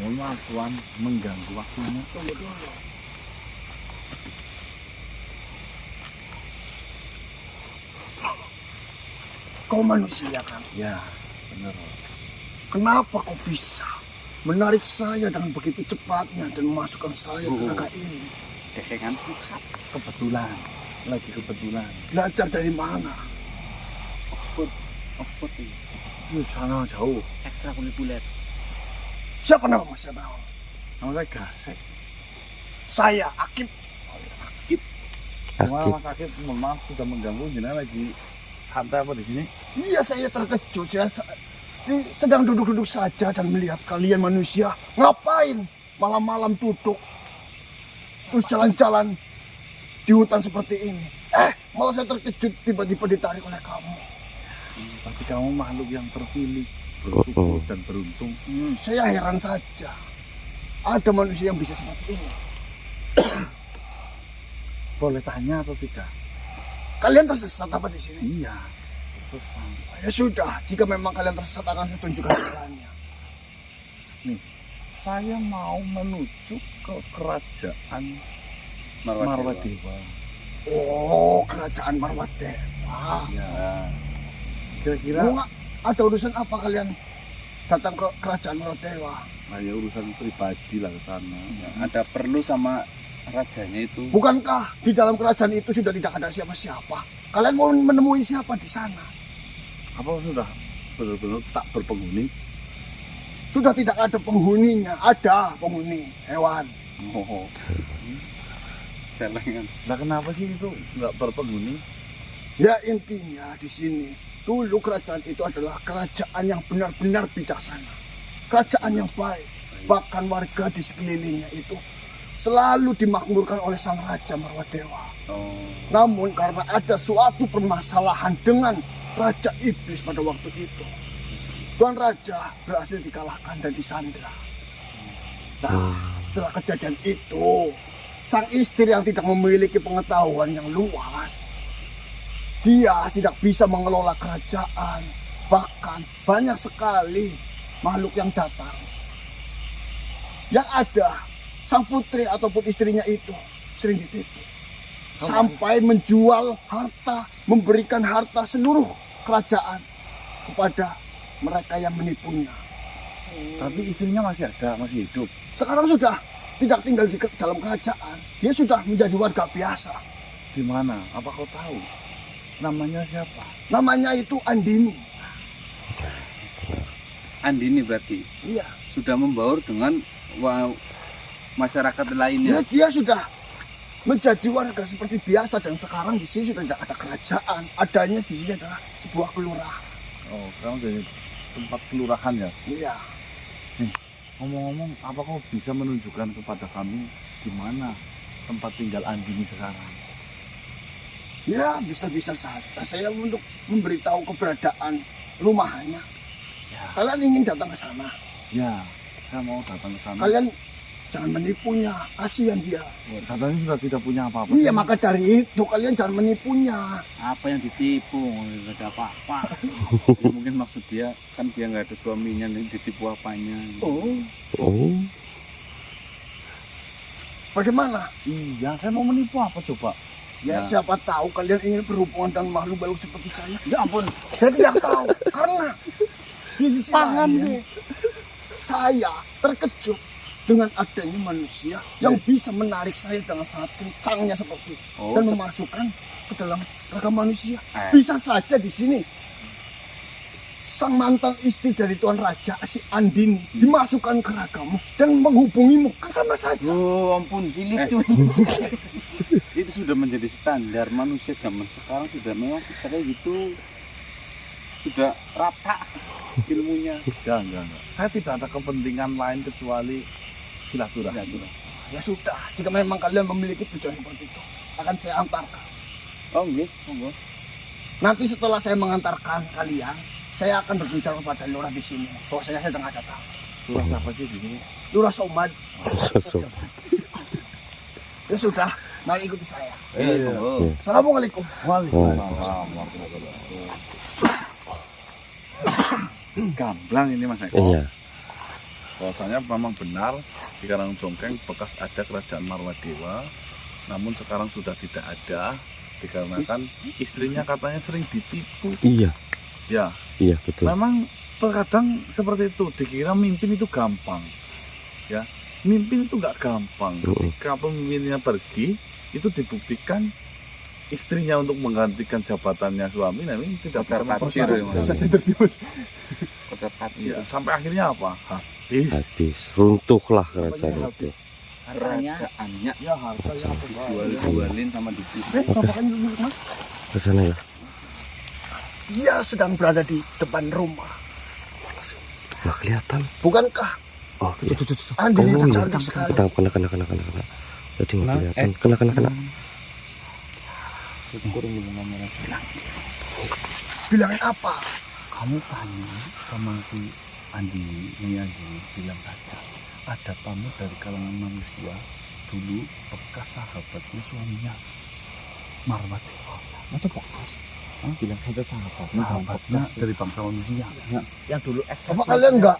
Mohon maaf Tuan, mengganggu waktunya. Tunggu dulu. Kau manusia kan? Ya, benar. Kenapa kau bisa menarik saya dengan begitu cepatnya dan memasukkan saya ke naga ini? Kekengan pusat. Kebetulan, lagi kebetulan. Belajar dari mana? Oxford ini. Di sana jauh. Ekstra kulit-kulit. Siapa nama siapa? Nama saya Gasek. Saya Akib. Akib. Cuma Mas Akib, mohon maaf sudah mengganggu. Jenengan lagi santai apa di sini? Iya, saya terkejut. Saya sedang duduk-duduk saja dan melihat kalian manusia ngapain malam-malam duduk terus jalan-jalan di hutan seperti ini. Malah saya terkejut tiba-tiba ditarik oleh kamu. Pasti kamu makhluk yang terpilih, bersyukur dan beruntung. Saya heran saja. Ada manusia yang bisa seperti ini. Boleh tanya atau tidak? Kalian tersesat apa di sini? Iya. Terus Ya sudah, jika memang kalian tersesat akan saya tunjukkan jalannya. nih, saya mau menuju ke kerajaan Marwadewa. Oh, kerajaan Marwadewa. Ya. Kira-kira Ada urusan apa kalian datang ke kerajaan Marwadewa? ya urusan pribadi lah ke sana. Ya, ada perlu sama rajanya itu. Bukankah di dalam kerajaan itu sudah tidak ada siapa-siapa? Kalian mau menemui siapa di sana? Apa sudah benar-benar tak berpenghuni? Sudah tidak ada penghuninya. Ada penghuni hewan. Oh. Celengan. Nah kenapa sih itu nggak berpenghuni? Ya intinya di sini dulu kerajaan itu adalah kerajaan yang benar-benar bijaksana, kerajaan yang baik. Bahkan warga di sekelilingnya itu selalu dimakmurkan oleh sang raja Marwadewa. Namun karena ada suatu permasalahan dengan Raja Iblis pada waktu itu, Tuan Raja berhasil dikalahkan dan disandra. Nah, setelah kejadian itu, sang istri yang tidak memiliki pengetahuan yang luas, dia tidak bisa mengelola kerajaan. Bahkan banyak sekali makhluk yang datang. Yang ada, sang putri ataupun istrinya itu sering ditipu. Sampai menjual harta, memberikan harta seluruh kerajaan kepada mereka yang menipunya. Tapi istrinya masih ada, masih hidup. Sekarang sudah tidak tinggal di dalam kerajaan. Dia sudah menjadi warga biasa. Di mana? Apa kau tahu? Namanya siapa? Namanya itu Andini. Andini berarti Iya. sudah membaur dengan masyarakat lainnya. Dia sudah menjadi warga seperti biasa dan sekarang di sini sudah tidak ada kerajaan. Adanya di sini adalah sebuah kelurahan. Oh, sekarang jadi tempat kelurahan ya? Iya. Ngomong-ngomong, apa kau bisa menunjukkan kepada kami di mana tempat tinggal Andini sekarang? Ya, bisa-bisa saja. Saya untuk memberitahu keberadaan rumahnya. Ya. Kalian ingin datang ke sana? Ya, saya mau datang ke sana. Kalian jangan menipunya. Kasihan dia. Katanya sudah tidak punya apa-apa. Iya, maka dari itu kalian jangan menipunya. Apa yang ditipu? Nggak ada apa-apa. Ya, mungkin maksud dia kan dia nggak ada suaminya, nih ditipu apanya? Oh. Bagaimana? Iya, saya mau menipu apa coba? Ya, siapa tahu kalian ingin berhubungan dengan makhluk baru seperti saya. Ya ampun. Saya tidak tahu karena di sisi lain saya terkejut dengan adanya manusia yang bisa menarik saya dengan sangat kencangnya seperti itu dan memasukkan ke dalam raga manusia. Bisa saja di sini sang mantan istri dari Tuan Raja si Andini dimasukkan ke ragamu dan menghubungimu, kan sama saja. Oh ampun, jilid tuh. Itu sudah menjadi standar manusia zaman sekarang, sudah memang kayak gitu, sudah rata ilmunya. Enggak. Saya tidak ada kepentingan lain kecuali silaturahmi. Ya sudah, jika memang kalian memiliki tujuan seperti itu, akan saya antarkan. Oh enggak, monggo. Nanti setelah saya mengantarkan kalian, saya akan berbicara kepada lurah di sini. Bahwa saya sedang ada tamu. Lurah siapa sih di sini? Lurah Somad. Ya sudah, mari ikuti saya. Monggo. Assalamualaikum. Waalaikumsalam. Gamblang ini Mas Eko. Iya. bahwasanya memang benar di Karangjongkeng bekas ada kerajaan Marwadewa, namun sekarang sudah tidak ada dikarenakan istrinya katanya sering ditipu. Iya, Ya, iya betul. memang terkadang seperti itu, dikira mimpin itu gampang. Ya, mimpin itu nggak gampang. Ketika pemimpinnya pergi, itu dibuktikan istrinya untuk menggantikan jabatannya suami, nah ini tidak Kocar bisa kacir, mempertahankan. Kocar kacir. Ya, sampai akhirnya apa? Habis. Habis, runtuhlah kerajaan itu. Kerajaannya Ya, hartanya apa? jualin sama dipisah. Ngapain dulu Mas? Ke sana ya. Dia sedang berada di depan rumah. Nggak kelihatan. Bukankah Oh, iya. Andini Oh, itu iya. cantik sekali? Kena. Jadi nggak kelihatan. Kena. Syukur belum Bilangin apa? Kamu tanya sama si Andi bilang aja ada tamu dari kalangan manusia dulu bekas sahabatnya suaminya Marwadewa. Masa bekas? Bilang saja sahabatnya dari bangsa manusia. Yang dulu Apa kalian nggak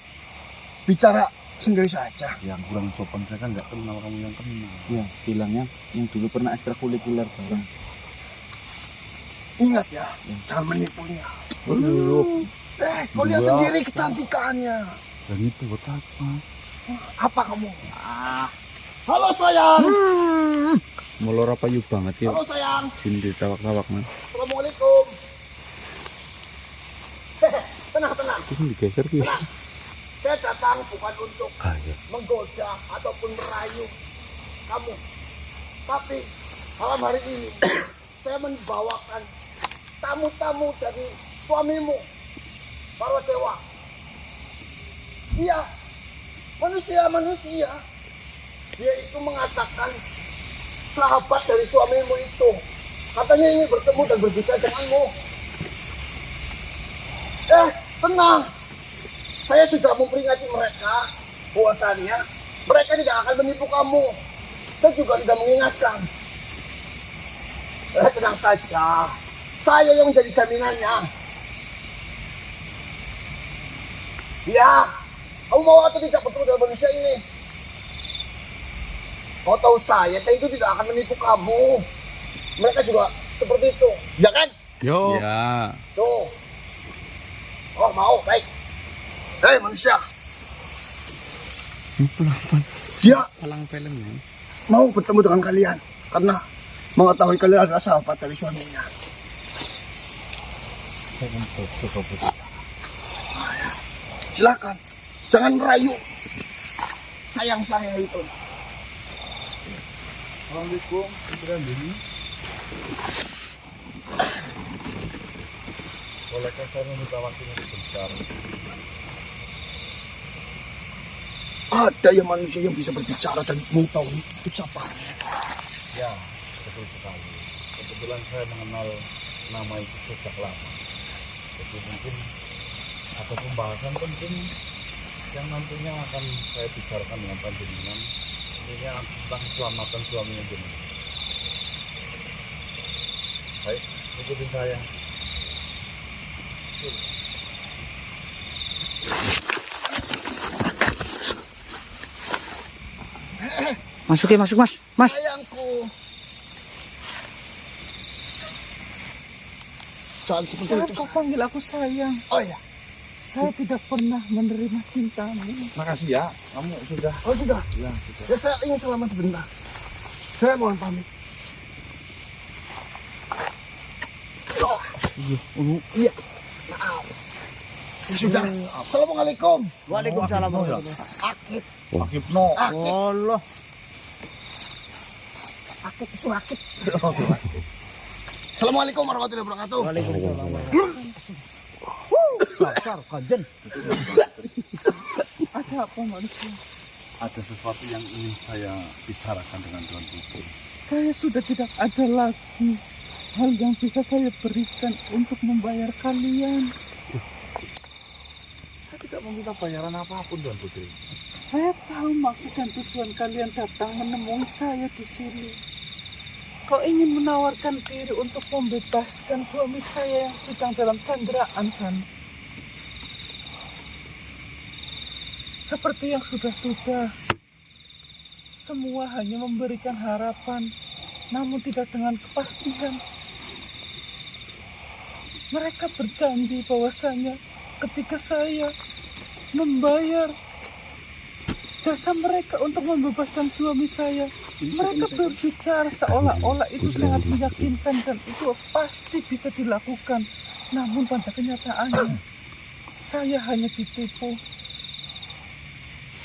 bicara sendiri saja? yang kurang sopan, saya kan nggak kenal, kamu yang kenal. Ya, bilangnya yang dulu pernah ekstrakurikuler bareng. Ingat ya, jangan menipunya. Kau lihat sendiri kecantikannya. Dan itu buat apa? Apa kamu? Halo sayang. Molor apa yuk banget ya? Halo sayang. Sini ditawak-tawak man. Assalamualaikum. Tenang. Itu kan digeser gitu. Saya datang bukan untuk Iya. menggoda ataupun merayu kamu. Tapi malam hari ini saya membawakan tamu-tamu dari suamimu, Marwadewa. Iya, manusia. Dia itu mengatakan sahabat dari suamimu itu. Katanya ingin bertemu dan berbicara denganmu. Tenang. Saya sudah memperingatkan mereka bahwasannya mereka tidak akan menipu kamu. Saya juga tidak mengingatkan. Tenang saja. Saya yang menjadi jaminannya. Ya, kamu mau atau tidak bertemu dengan manusia ini? Kau tahu saya itu tidak akan menipu kamu. Mereka juga seperti itu, ya kan? Yo. Ya. Tuh. Oh mau, baik. Hei manusia. Dia Palang filmnya. mau bertemu dengan kalian karena mengetahui kalian adalah sahabat dari suaminya. Silakan, jangan merayu sayang saya itu. Assalamualaikum, bolehkah saya meminta waktunya sebentar? Ada yang manusia yang bisa berbicara dan mengetahui ucapannya. Ya, betul sekali. Kebetulan saya mengenal nama itu sejak lama. Jadi mungkin ada pembahasan penting yang nantinya akan saya bicarakan dengan panjenengan. Ini tentang keselamatan suaminya jenengan. Baik, ikutin saya. Masuk mas. Sayangku. Jangan seperti itu. Kau panggil aku sayang. Oh ya, Saya tidak pernah menerima cintamu. Makasih ya, kamu sudah. oh sudah. Ya, sudah. Ya saya ingin selamat sebentar. Saya mohon pamit. Iya. Maaf. Ya sudah. Assalamualaikum. Waalaikumsalam. Akid. Akibno. Akid. Allah. Akid surakit. Assalamualaikum warahmatullahi wabarakatuh. Waalaikumsalam. Kasar kajen. Ada apa manusia? Ada sesuatu yang ingin saya bicarakan dengan Tuan Putri. Saya sudah tidak ada lagi hal yang bisa saya berikan untuk membayar kalian. Saya tidak meminta bayaran apapun, Tuan Putri. Saya tahu maksud dan tujuan kalian datang menemui saya di sini. Kau ingin menawarkan diri untuk membebaskan suami saya yang sedang dalam sandraan, kan? seperti yang sudah-sudah. Semua hanya memberikan harapan, namun tidak dengan kepastian. Mereka berjanji bahwasanya ketika saya membayar jasa mereka untuk membebaskan suami saya, mereka berbicara seolah-olah itu sangat meyakinkan dan itu pasti bisa dilakukan. Namun pada kenyataannya, saya hanya ditipu.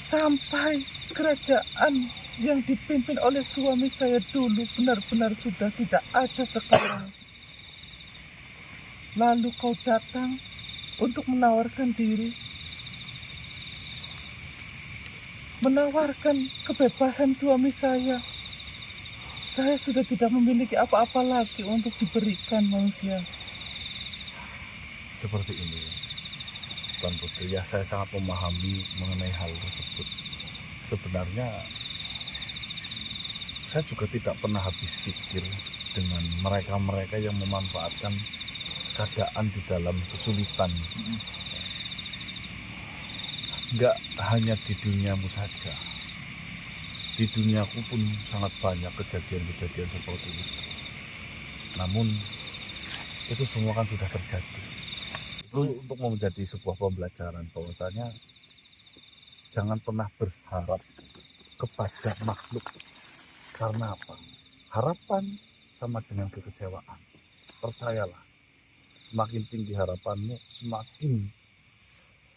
Sampai kerajaan yang dipimpin oleh suami saya dulu benar-benar sudah tidak ada sekarang. Lalu kau datang untuk menawarkan diri, menawarkan kebebasan suami saya. Saya sudah tidak memiliki apa-apa lagi untuk diberikan manusia. Seperti ini, Tuan Putri, ya saya sangat memahami mengenai hal tersebut. Sebenarnya saya juga tidak pernah habis pikir dengan mereka-mereka yang memanfaatkan keadaan di dalam kesulitan. Enggak hanya di duniamu saja, di duniaku pun sangat banyak kejadian-kejadian seperti itu. Namun itu semua kan sudah terjadi. Itu untuk menjadi sebuah pembelajaran bahwasanya jangan pernah berharap kepada makhluk. Karena apa? Harapan sama dengan kekecewaan. Percayalah, semakin tinggi harapanmu, semakin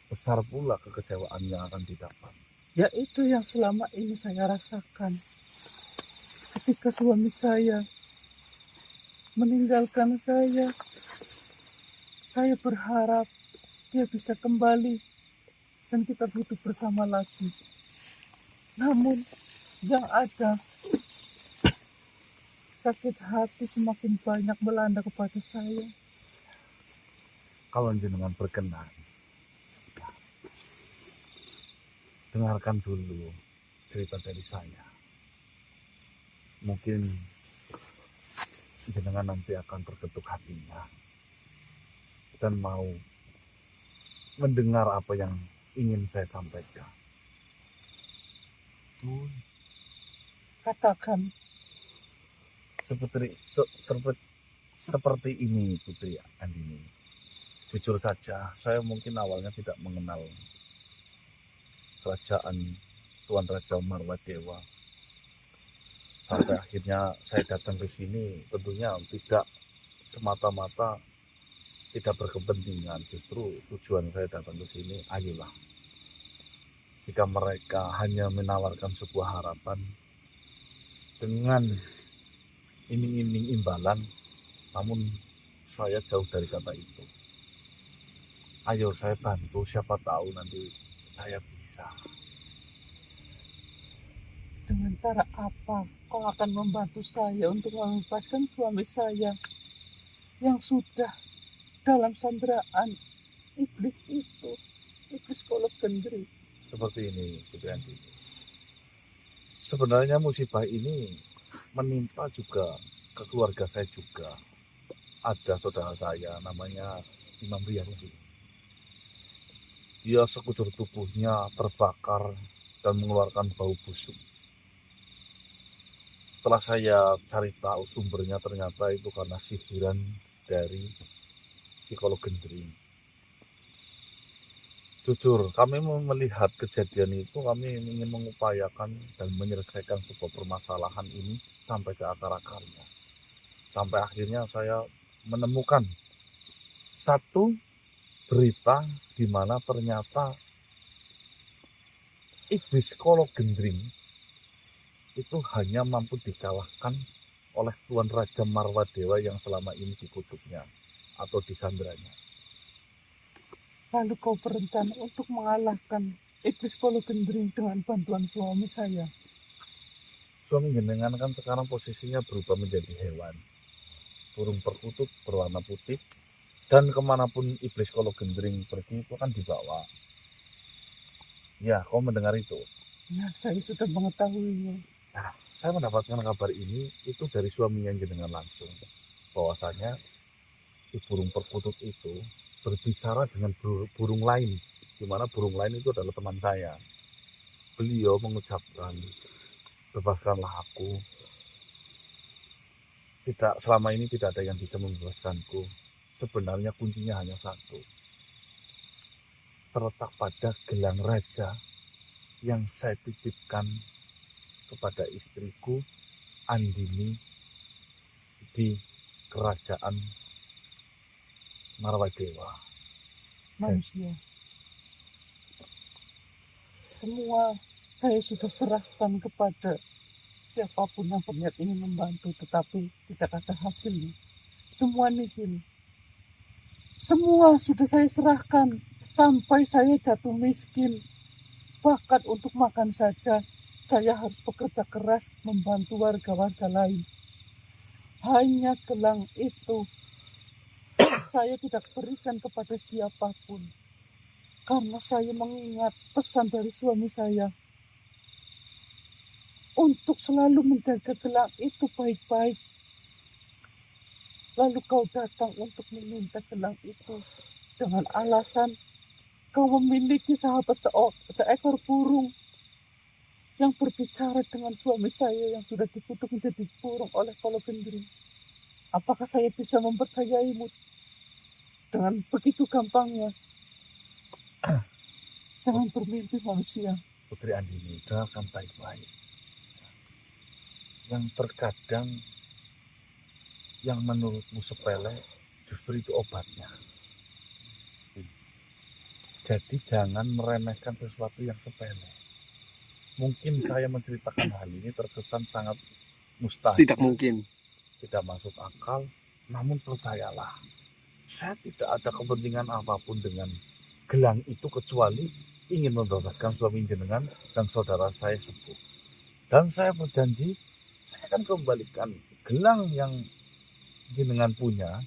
besar pula kekecewaan yang akan didapat. Ya itu yang selama ini saya rasakan. Ketika suami saya meninggalkan saya berharap dia bisa kembali dan kita hidup bersama lagi. Namun yang ada, sakit hati semakin banyak melanda kepada saya. Kalau jenengan berkenan, dengarkan dulu cerita dari saya. Mungkin jenengan nanti akan terketuk hatinya dan mau mendengar apa yang ingin saya sampaikan. Katakan. Seperti ini Putri Andini. Jujur saja, saya mungkin awalnya tidak mengenal kerajaan Tuan Raja Marwadewa. Sampai akhirnya saya datang ke sini, tentunya tidak semata-mata tidak berkepentingan. Justru tujuan saya datang ke sini, ayolah. Jika mereka hanya menawarkan sebuah harapan dengan iming-iming imbalan, namun saya jauh dari kata itu. Ayo saya bantu, siapa tahu nanti saya bisa. Dengan cara apa kau akan membantu saya untuk membebaskan suami saya yang sudah dalam sandraan iblis itu, iblis kolok gendri? Seperti ini, Putri Andini. Sebenarnya musibah ini menimpa juga ke keluarga saya juga. Ada saudara saya namanya Imam Riyadi. Dia sekujur tubuhnya terbakar dan mengeluarkan bau busuk. Setelah saya cari tahu sumbernya, ternyata itu karena sihiran dari psikolog gendring. Jujur, kami melihat kejadian itu, kami ingin mengupayakan dan menyelesaikan sebuah permasalahan ini sampai ke akar-akarnya. Sampai akhirnya saya menemukan satu berita di mana ternyata iblis kolok gendring itu hanya mampu dikalahkan oleh Tuan Raja Marwadewa yang selama ini dikutuknya atau disandranya. Lalu kau berencana untuk mengalahkan iblis kolok gendring dengan bantuan suami saya. Suami jenengan kan sekarang posisinya berubah menjadi hewan, burung perkutut berwarna putih, dan kemanapun iblis kolok gendring pergi itu kan dibawa. Ya, kau mendengar itu? Ya, saya sudah mengetahuinya. Nah, saya mendapatkan kabar ini itu dari suaminya jenengan langsung, bahwasanya si burung perkutut itu berbicara dengan burung lain, di mana burung lain itu adalah teman saya. beliau mengucapkan, bebaskanlah aku. Selama ini tidak ada yang bisa membebaskanku. Sebenarnya kuncinya hanya satu, terletak pada gelang raja yang saya titipkan kepada istriku Andini di kerajaan Marwadewa. Manusia, semua saya sudah serahkan kepada siapapun yang berniat ingin membantu, tetapi tidak ada hasilnya. Semua nihil. Semua sudah saya serahkan sampai saya jatuh miskin. Bahkan untuk makan saja saya harus bekerja keras membantu warga-warga lain. Hanya gelang itu saya tidak berikan kepada siapapun. Karena saya mengingat pesan dari suami saya untuk selalu menjaga gelang itu baik-baik. Lalu kau datang untuk meminta gelang itu dengan alasan kau memiliki sahabat seekor burung yang berbicara dengan suami saya yang sudah dikutuk menjadi burung oleh Kolo Gendring. Apakah saya bisa mempercayaimu dengan begitu gampangnya? Jangan bermimpi manusia. Putri Andini, dengarkan baik-baik. Yang terkadang yang menurutmu sepele justru itu obatnya. Jadi jangan meremehkan sesuatu yang sepele. Mungkin saya menceritakan hal ini terkesan sangat mustahil. Tidak mungkin. Tidak masuk akal, namun percayalah, saya tidak ada kepentingan apapun dengan gelang itu kecuali ingin membebaskan suami jenengan dan saudara saya sembuh. Dan saya berjanji, saya akan kembalikan gelang yang jenengan punya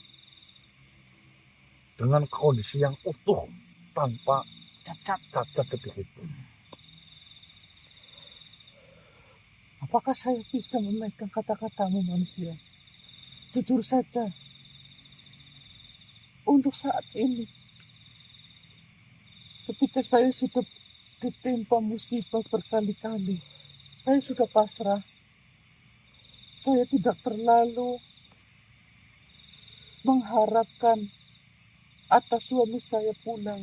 dengan kondisi yang utuh tanpa cacat sedikit pun. Apakah saya bisa memegang kata-katamu manusia? Jujur saja, untuk saat ini, ketika saya sudah ditimpa musibah berkali-kali, saya sudah pasrah. Saya tidak terlalu mengharapkan atas suami saya pulang.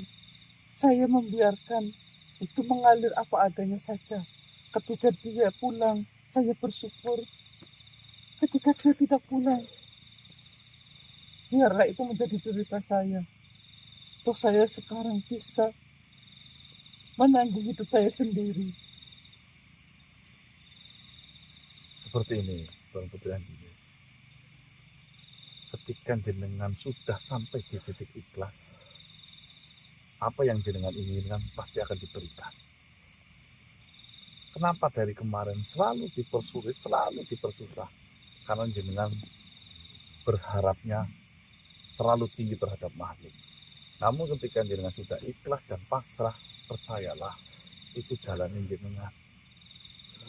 Saya membiarkan itu mengalir apa adanya saja. Ketika dia pulang, saya bersyukur. Ketika dia tidak pulang, biarlah itu menjadi derita saya. Toh saya sekarang bisa menanggung hidup saya sendiri. Seperti ini, Tuan Putri Andini. Ketika jenengan sudah sampai di titik ikhlas, apa yang jenengan inginkan pasti akan diberikan. Kenapa dari kemarin selalu dipersulit, selalu dipersusah? Karena jenengan berharapnya terlalu tinggi terhadap makhluk. Namun ketika jenengan sudah ikhlas dan pasrah, percayalah, itu jalan jenengan.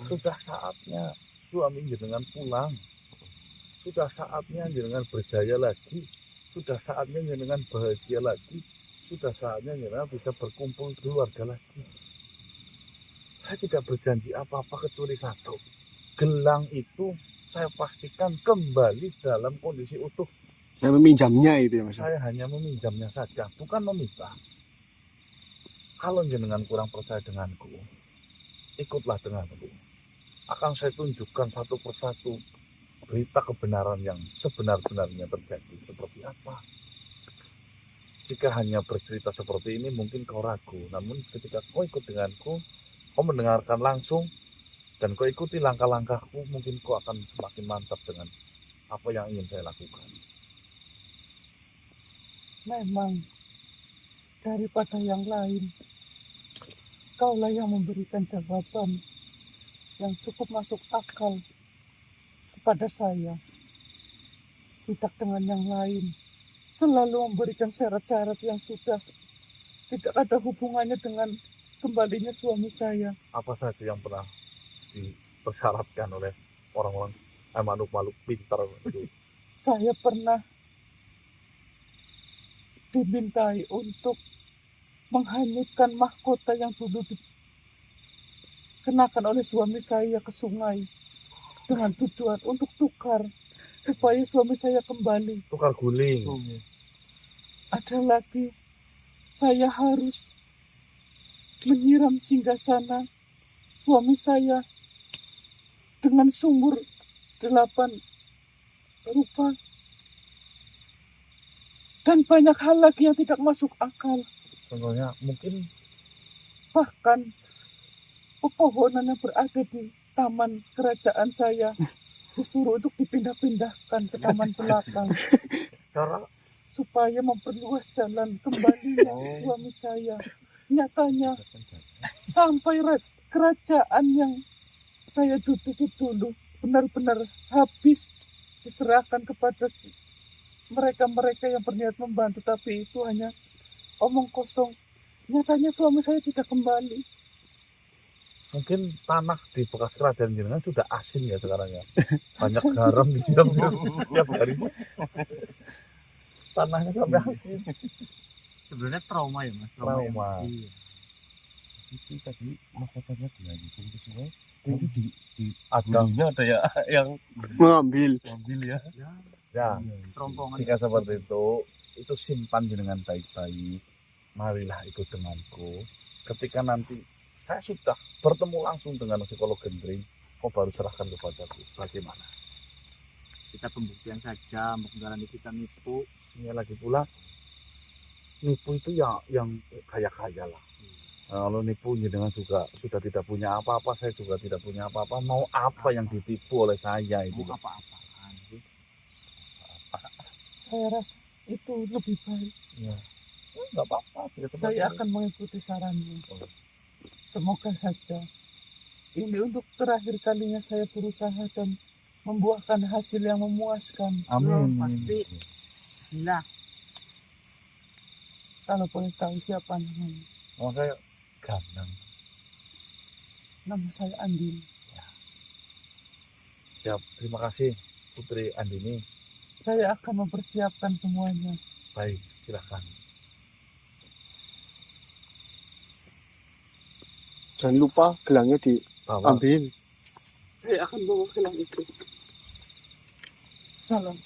Sudah saatnya suami jenengan pulang. Sudah saatnya jenengan berjaya lagi. Sudah saatnya jenengan bahagia lagi. Sudah saatnya jenengan bisa berkumpul keluarga lagi. Saya tidak berjanji apa-apa kecuali satu. Gelang itu saya pastikan kembali dalam kondisi utuh. Saya meminjamnya itu ya Mas. Saya hanya meminjamnya saja, bukan meminta. Kalau jenengan kurang percaya denganku, ikutlah denganku. Akan saya tunjukkan satu persatu berita kebenaran yang sebenar-benarnya terjadi seperti apa. Jika hanya bercerita seperti ini mungkin kau ragu, namun ketika kau ikut denganku, kau mendengarkan langsung dan kau ikuti langkah-langkahku, mungkin kau akan semakin mantap dengan apa yang ingin saya lakukan. Memang daripada yang lain, kaulah yang memberikan jawaban yang cukup masuk akal kepada saya. Tidak dengan yang lain, selalu memberikan syarat-syarat yang sudah tidak ada hubungannya dengan kembalinya suami saya. Apa saja yang pernah dipersyaratkan oleh orang-orang makhluk-makhluk pintar itu? Saya pernah dimintai untuk menghanyutkan mahkota yang dulu kenakan oleh suami saya ke sungai dengan tujuan untuk tukar supaya suami saya kembali. Tukar guling. Ada lagi, saya harus menyiram singgasana suami saya dengan sumur 8 rupa. Dan banyak hal lagi yang tidak masuk akal. Contohnya mungkin Bahkan pepohonan yang berada di taman kerajaan saya disuruh untuk dipindah-pindahkan ke taman belakang cara supaya memperluas jalan kembalinya suami saya. Nyatanya sampai kerajaan yang saya duduki dulu benar-benar habis diserahkan kepada mereka-mereka yang berniat membantu, tapi itu hanya omong kosong. Nyatanya suami saya tidak kembali. mungkin tanah di bekas kerajaan jenengan sudah asin ya sekarang ya. Banyak garam disiram tiap hari. Tanahnya sampai asin. Sebenarnya trauma ya mas. Trauma. Iya. Itu tadi mahkotanya dilanjutin ke sungai. Tapi di Ada hulunya ada ya yang Mengambil. ambil ya. ya Terompongan. jika seperti itu simpan jenengan baik-baik. Marilah ikut denganku. Ketika nanti saya sudah bertemu langsung dengan psikolog gendring, kau baru serahkan kepadaku. Bagaimana? Kita pembuktian saja, menjalani kita nipu. Ini lagi pula nipu itu ya yang kaya-kaya lah. Nah, kalau nipu jenengan juga sudah tidak punya apa-apa, saya juga tidak punya apa-apa. Mau apa yang ditipu oleh saya itu? Mau apa-apaan sih? Saya rasa itu lebih baik. Ya, nggak apa-apa. tidak Saya apa-apa. akan mengikuti sarannya. Semoga saja ini untuk terakhir kalinya saya berusaha dan membuahkan hasil yang memuaskan. Amin. Pasti. Bismillah. Kalau boleh tahu siapa namanya? Nama saya Ganang. Nama saya Andin. Siap. Terima kasih Putri Andini. Saya akan mempersiapkan semuanya. Baik, silakan. Jangan lupa gelangnya Bawa. diambil. Saya akan bawa gelang itu. Salam.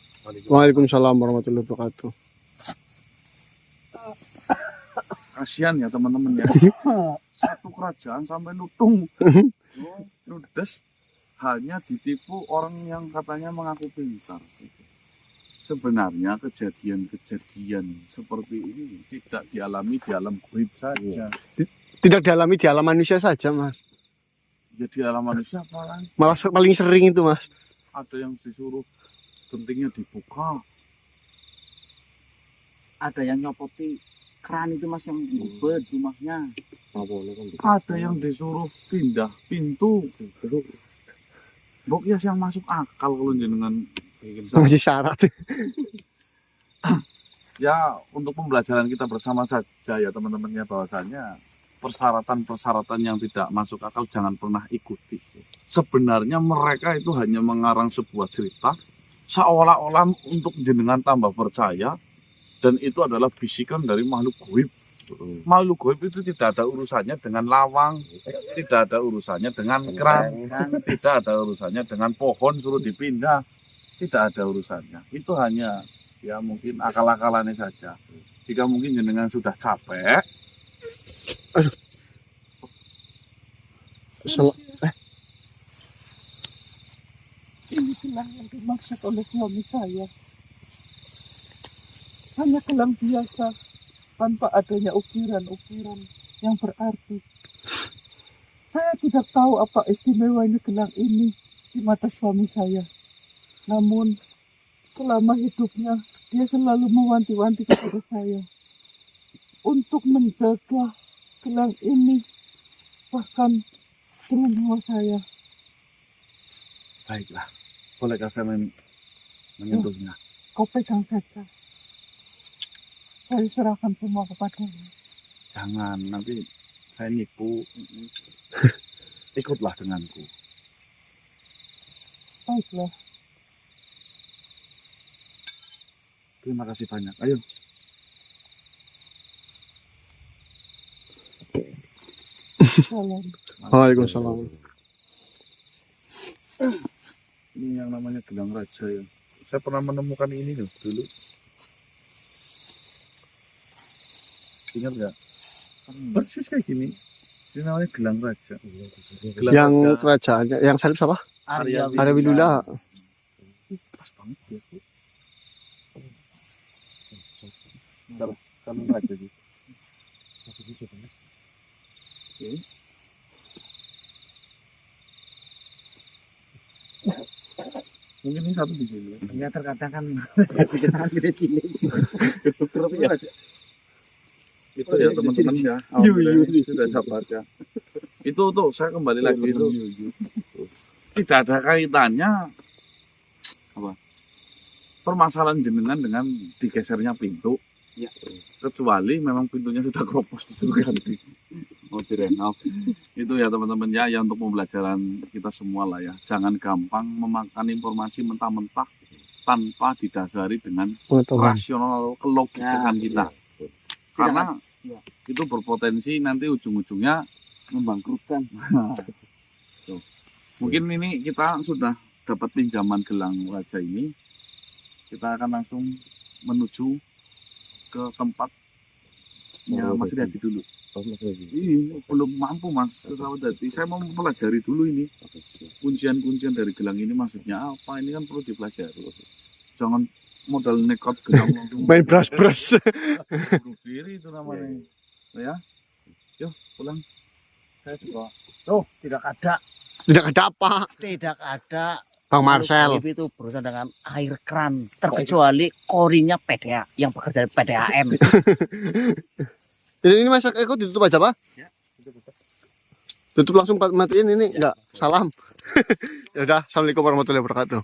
Waalaikumsalam warahmatullahi wabarakatuh. Kasihan ya teman-teman ya. Satu kerajaan sampai lutung. Ludes hanya ditipu orang yang katanya mengaku pintar. Sebenarnya kejadian-kejadian seperti ini tidak dialami di alam gaib saja. Tidak dialami di alam manusia saja, Mas. Ya di alam manusia apa lagi? Malah paling sering itu, Mas. Ada yang disuruh gentingnya dibuka. Ada yang nyopoti keran itu mas yang ngubet rumahnya. Ada yang disuruh pindah pintu. Bok ya yang masuk akal kalau jenengan bikin salah. Masih syarat. Ya untuk pembelajaran kita bersama saja ya teman-temannya, bahwasanya persyaratan-persyaratan yang tidak masuk akal jangan pernah ikuti. Sebenarnya mereka itu hanya mengarang sebuah cerita seolah-olah untuk jenengan tambah percaya, dan itu adalah bisikan dari makhluk gaib. Makhluk gaib itu tidak ada urusannya dengan lawang, tidak ada urusannya dengan keran, tidak ada urusannya dengan pohon suruh dipindah, tidak ada urusannya. Itu hanya ya mungkin akal-akalannya saja. Jika mungkin jenengan sudah capek, Ini gelang yang dimaksud oleh suami saya. Hanya gelang biasa, tanpa adanya ukiran-ukiran yang berarti. Saya tidak tahu apa istimewanya gelang ini di mata suami saya. Namun, selama hidupnya, dia selalu mewanti-wanti kepada saya untuk menjaga gelang ini, bahkan dengan nyawa saya. baiklah. Bolehkah saya menyentuhnya? Kau pegang saja. Saya serahkan semua kepadanya. Jangan, nanti saya nipu. Ikutlah denganku. Baiklah. Terima kasih banyak. Ayo. Salam. Waalaikumsalam. Ini yang namanya gelang raja ya. Saya pernah menemukan ini loh dulu. Ingat nggak? Persis kayak gini. Ini namanya gelang raja. Gelang Yang raja kerajaannya, yang salib siapa? Arya Ada Widula. Pas banget ya. Gelang raja sih. Mungkin ini satu di sini. Ya terkadang kan kita cilik. Itu ya teman-teman ya. Sudah saya baca. Itu tuh saya kembali lagi itu. Tidak ada kaitannya apa? Permasalahan jenengan dengan digesernya pintu. Ya. Kecuali memang pintunya sudah kropos disuruh ganti. Mau direnov. Itu ya teman-teman ya untuk pembelajaran kita semua lah ya. Jangan gampang memakan informasi mentah-mentah tanpa didasari dengan Pengetahuan. rasional kelogikan kita. Karena itu berpotensi nanti ujung-ujungnya Membangkrutkan. Tuh. Mungkin ini kita sudah dapat pinjaman gelang raja ini. Kita akan langsung menuju ke tempatnya Mas Riyadi dulu. Iya, belum mampu Mas ke Sawatdadi. Saya mau mempelajari dulu ini. Kuncian-kuncian dari gelang ini maksudnya apa? Ini kan perlu dipelajari. Jangan modal nekat gelang langsung. Main beras-beras. Bunuh diri itu namanya. Ya. Yuk, pulang. Saya juga. Tuh, tidak ada. Tidak ada apa, Tidak ada. Bang Marcel. Itu berurusan dengan air keran. Terkecuali korinya PDA yang bekerja dari PDAM. Ini Mas Eko ditutup aja, Pak? Ya, Tutup langsung matiin ini, enggak. Salam. Ya udah, Assalamualaikum warahmatullahi wabarakatuh.